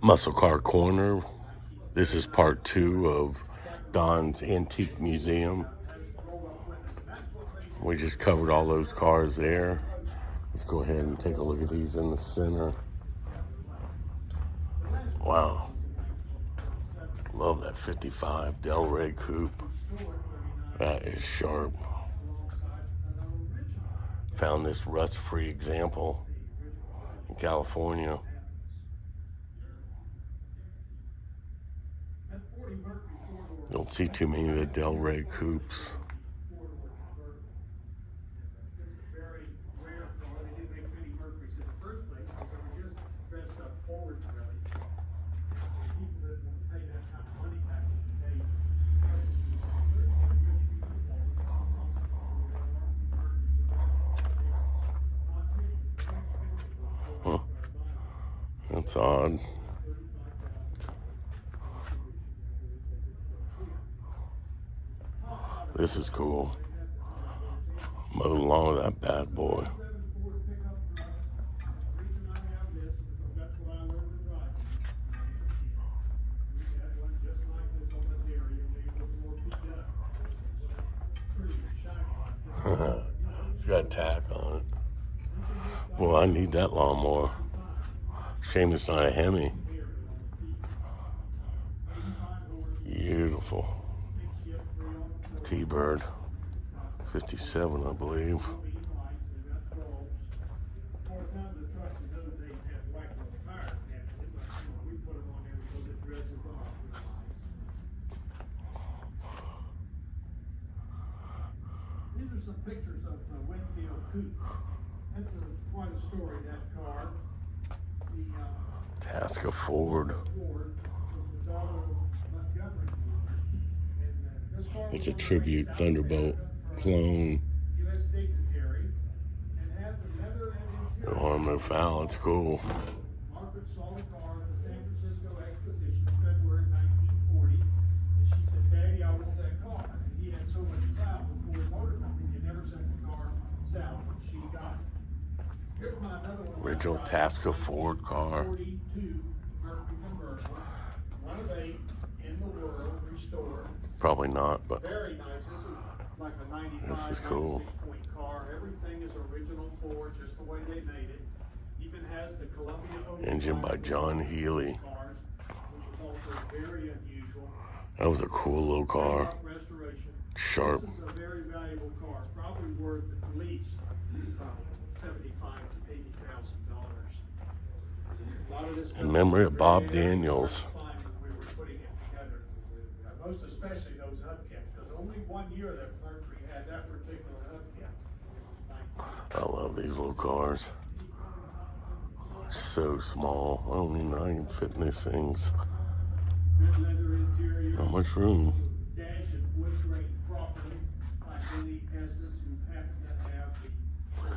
Muscle Car Corner. This is part 2 of Don's Antique Museum. We just covered all those cars there. Let's go ahead and take a look at these in the center. Wow. Love that 55 Del Rey coupe. That is sharp. Found this rust-free example in California. Don't see too many of the Del Rey coupes. Huh. That's odd. This is cool. Mowed along with that bad boy. It's got a tack on it. Boy, I need that lawnmower. Shame it's not a Hemi. Beautiful. T-Bird. 57, I believe. These are some pictures of the Winfield coupe. That's quite a story, that car. Tasca Ford. It's a tribute Thunderbolt clone. No harm, no foul. It's cool. Margaret saw the car at the San Francisco Exposition in February 1940, and she said, "Daddy, I want that car." And he had so much clout before his motor company, he never sent the car south. She got it. Here's my another one. Original Tasca Ford car. 42 Mercury convertible, one of 8 in the world, restored. Probably not, but Very nice. This is like a 95, this is cool. 96-point car. Everything is original Ford, just the way they made it. Even has the Columbia Engine by John Healy. cars, which is also very unusual. That was a cool little car. Restoration. Sharp. This is a very valuable car, probably worth at least $75,000 to $80,000. A lot of this In memory of Bob Daniels. we were putting it together, most especially those hubcaps, because only 1 year that Mercury had that particular hubcap. I love these little cars. So small. I don't even know how you can fit in these things. Good leather interior. Not much room. Dash and wood grain properly, like any Teslas who happen to have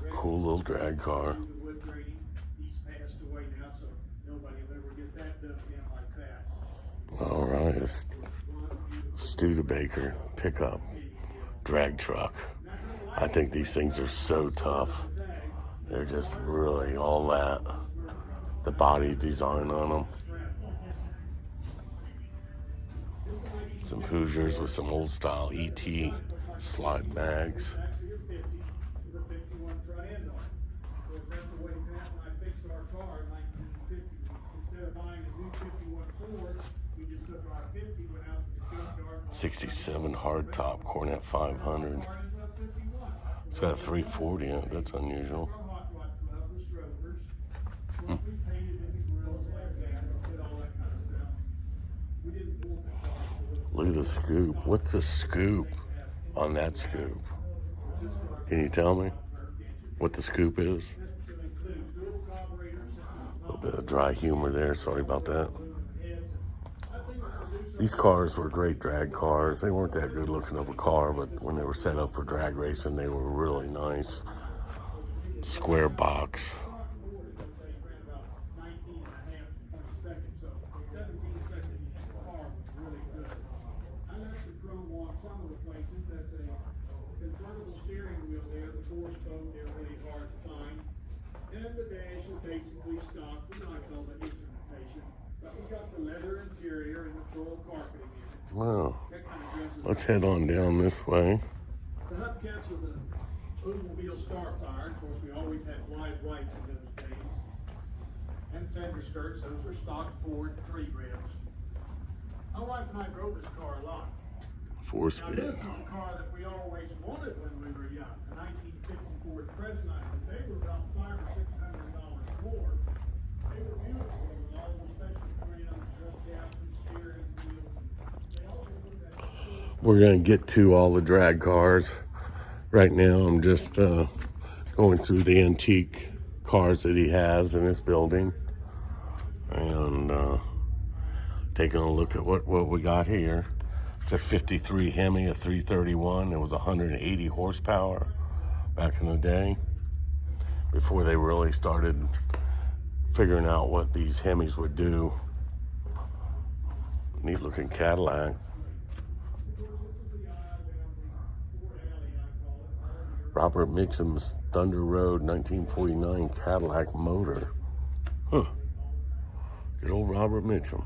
the Cool little drag car. the wood grating. He's passed away now, so nobody will ever get that done again like that. All right, it's Studebaker pickup drag truck. I think these things are so tough. They're just really all that. The body design on them. Some Hoosiers with some old style ET slide mags. '67 hardtop Cornet 500. It's got a 340 in it. That's unusual. Look at the scoop. What's a scoop on that scoop? Can you tell me what the scoop is? A little bit of dry humor there. Sorry about that. These cars were great drag cars. They weren't that good looking of a car, but when they were set up for drag racing, they were really nice. Square box. And the dash is basically stock. We like all the instrumentation. But there in the full carpeting unit. Wow. That kind of dresses. Let's head on down this way. The hubcaps of the Oldsmobile Starfire, of course, we always had wide whites in those days. And fender skirts, those were stock Ford 3 ribs. My wife and I drove this car a lot. Now, 4-speed. this is a car that we always wanted when we were young, a 1954 Crestline, but they were about $500 or $600 more. They were beautiful with all the special trims, hubcaps and steering wheels. They also put that. We're going to get to all the drag cars. Right now, I'm just going through the antique cars that he has in this building. And taking a look at what we got here. It's a 53 Hemi, a 331. It was 180 horsepower back in the day, before they really started figuring out what these Hemis would do. Neat looking Cadillac. Robert Mitchum's Thunder Road 1949 Cadillac motor. Huh. Good old Robert Mitchum.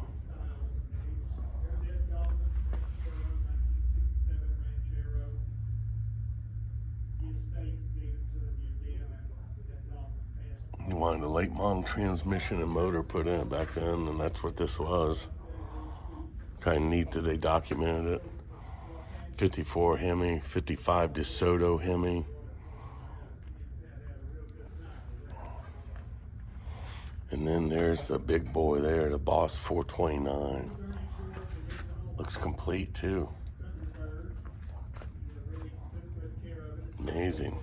He wanted a late model transmission and motor put in it back then, and that's what this was. Kind of neat that they documented it. 54 Hemi, 55 DeSoto Hemi. And then there's the big boy there, the Boss 429. Looks complete too. Amazing.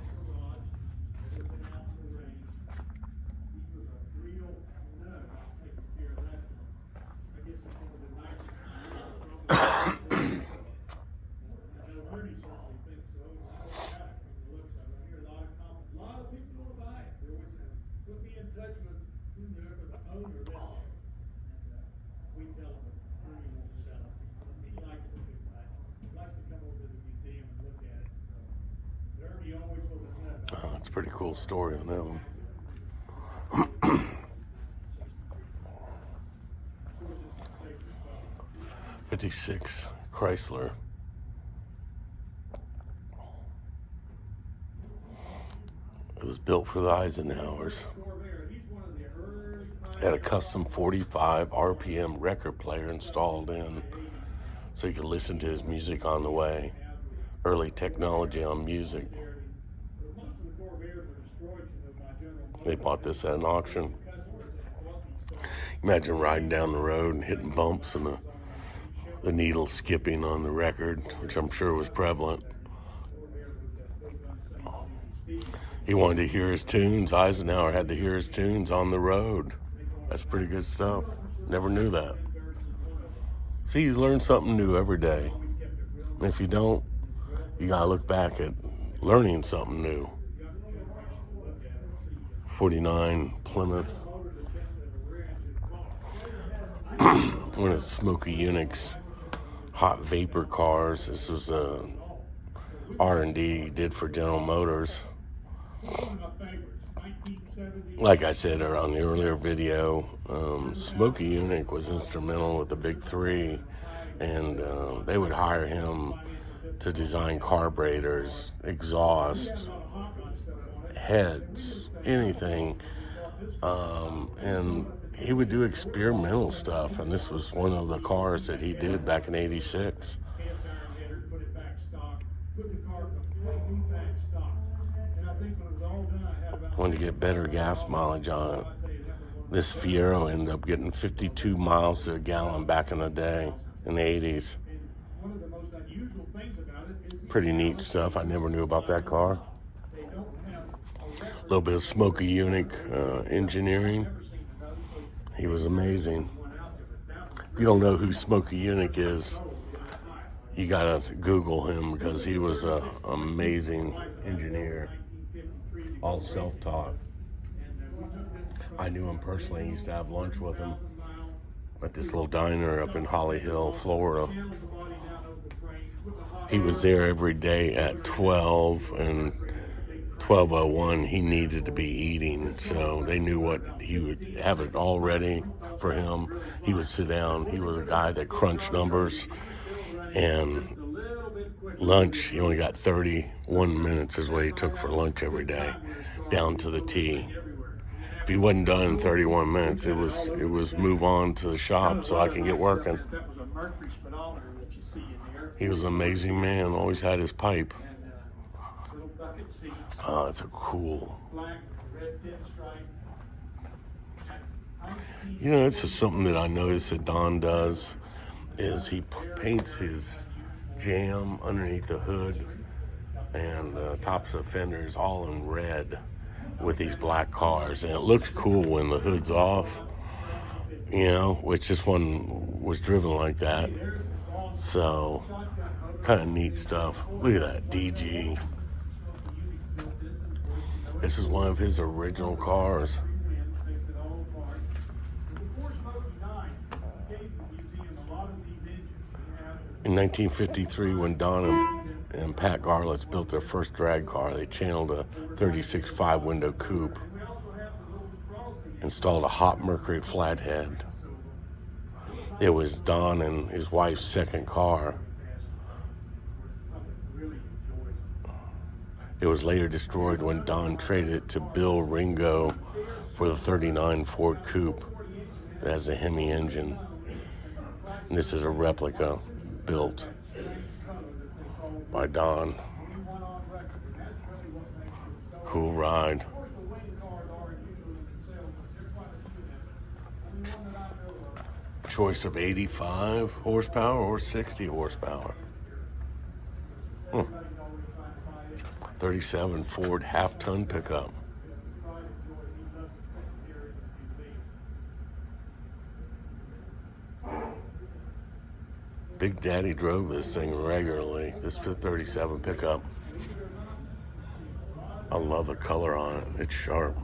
Oh, that's a pretty cool story on that one. 56 Chrysler. It was built for the Eisenhowers. Had a custom 45 RPM record player installed in, so you could listen to his music on the way. Early technology on music. They bought this at an auction. Imagine riding down the road and hitting bumps and the needle skipping on the record, which I'm sure was prevalent. He wanted to hear his tunes. Eisenhower had to hear his tunes on the road. That's pretty good stuff. Never knew that. See, you learn something new every day. And if you don't, you gotta look back at learning something new. 49 Plymouth. One of Smokey Yunick's hot vapor cars. This was a R&D he did for General Motors. Like I said on the earlier video, Smokey Yunick was instrumental with the Big Three, and they would hire him to design carburetors, exhaust, heads, anything, and he would do experimental stuff, and this was one of the cars that he did back in '86. Wanted to get better gas mileage on it. This Fiero ended up getting 52 miles to a gallon back in the day, in the 80s. Pretty neat stuff. I never knew about that car. A little bit of Smokey Yunick engineering. He was amazing. If you don't know who Smokey Yunick is, you gotta Google him, because he was an amazing engineer. All self-taught. I knew him personally. I used to have lunch with him at this little diner up in Holly Hill, Florida. He was there every day at 12, and 12:01 he needed to be eating, so they knew what he would have it all ready for him. He would sit down. He was a guy that crunched numbers, and lunch, he only got 31 minutes is what he took for lunch every day, down to the T. If he wasn't done in 31 minutes, it was move on to the shop so I can get working. He was an amazing man, always had his pipe. It's a cool. You know, this is something that I noticed that Don does, is he paints his jam underneath the hood and the tops of the fenders all in red with these black cars, and it looks cool when the hood's off, you know, which this one was driven like that. So kind of neat stuff. Look at that DG. This is one of his original cars. In 1953, when Don and Pat Garlett built their first drag car, they channeled a 36 5-window coupe, installed a hot Mercury flathead. It was Don and his wife's second car. It was later destroyed when Don traded it to Bill Ringo for the 39 Ford Coupe that has a Hemi engine. And this is a replica built by Don. Cool ride. Choice of 85 horsepower or 60 horsepower. 37 Ford half-ton pickup. Big Daddy drove this thing regularly. This 37 pickup. I love the color on it. It's sharp.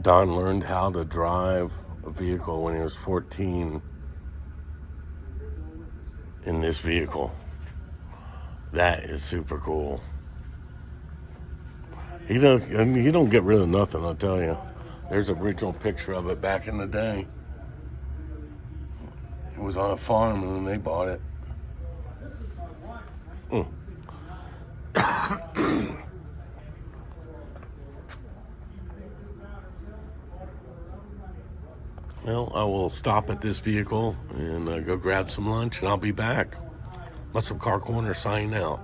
Don learned how to drive a vehicle when he was 14 in this vehicle. That is super cool. You don't get rid of nothing, I'll tell you. There's an original picture of it back in the day. It was on a farm and then they bought it. Well, I will stop at this vehicle and go grab some lunch, and I'll be back. Muscle Car Corner signing out.